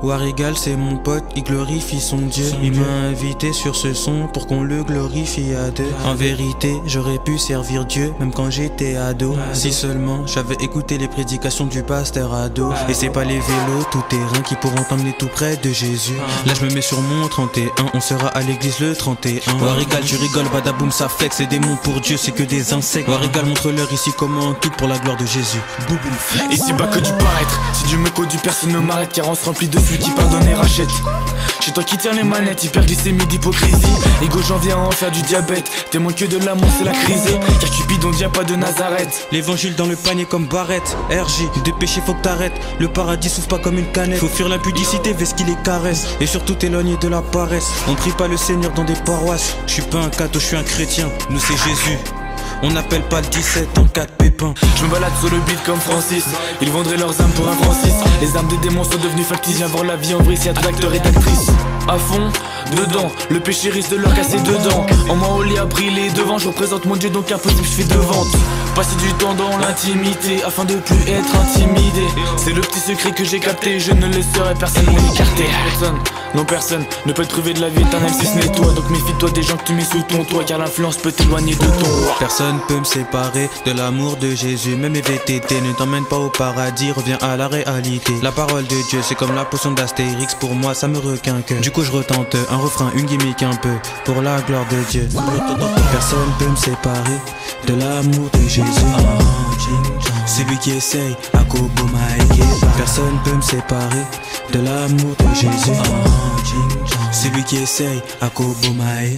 Warigal c'est mon pote, il glorifie son Dieu. Il m'a invité sur ce son pour qu'on le glorifie à deux. En vérité, j'aurais pu servir Dieu même quand j'étais ado. Si seulement j'avais écouté les prédications du pasteur ado. Et c'est pas les vélos tout terrain qui pourront t'emmener tout près de Jésus. Là je me mets sur mon 31, on sera à l'église le 31. Warigal tu rigoles, badaboum ça flex. Les démons pour Dieu c'est que des insectes. Warigal montre-leur ici comment tout pour la gloire de Jésus. Bouboum flex. Ici bas que du paraître. Si Dieu me conduit personne ne m'arrête, car on se remplit de celui qui pardonne et rachète. Chez toi qui tiens les manettes, hyperglycémie d'hypocrisie. Ego j'en viens à en faire du diabète. Témoin que de l'amour c'est la crise. Car Cupidon vient pas de Nazareth. L'évangile dans le panier comme Barrette. RJ, de péché faut que t'arrêtes. Le paradis s'ouvre pas comme une canette. Faut fuir l'impudicité, vers ce qu'il les caresse. Et surtout t'éloigner de la paresse. On prie pas le Seigneur dans des paroisses. Je suis pas un catho, je suis un chrétien. Nous c'est Jésus. On n'appelle pas le 17 en cas de pépin. Je me balade sur le beat comme Francis. Ils vendraient leurs âmes pour un Francis. Les âmes des démons sont devenues factices. Viens voir la vie en vrai, s'il y a d'acteurs et d'actrices. À fond, dedans, le péché risque de leur casser dedans. En moi au lit a brillé devant. Je représente mon Dieu donc impossible, je fais de vente. Passer du temps dans l'intimité afin de plus être intimidé. C'est le petit secret que j'ai capté. Je ne laisserai personne m'écarter. Personne, non personne ne peut trouver de la vie éternelle si ce n'est toi. Donc méfie-toi des gens que tu mets sous ton toit, car l'influence peut t'éloigner de ton roi. Personne peut me séparer de l'amour de Jésus. Même les VTT ne t'emmènent pas au paradis. Reviens à la réalité. La parole de Dieu c'est comme la potion d'Astérix. Pour moi ça me requinque. Du coup je retente un refrain, une gimmick un peu. Pour la gloire de Dieu. Personne peut me séparer de l'amour de Jésus. Celui qui essaye à Kobomaï. Personne peut me séparer de l'amour de Jésus. Celui qui essaye à Kobomaï.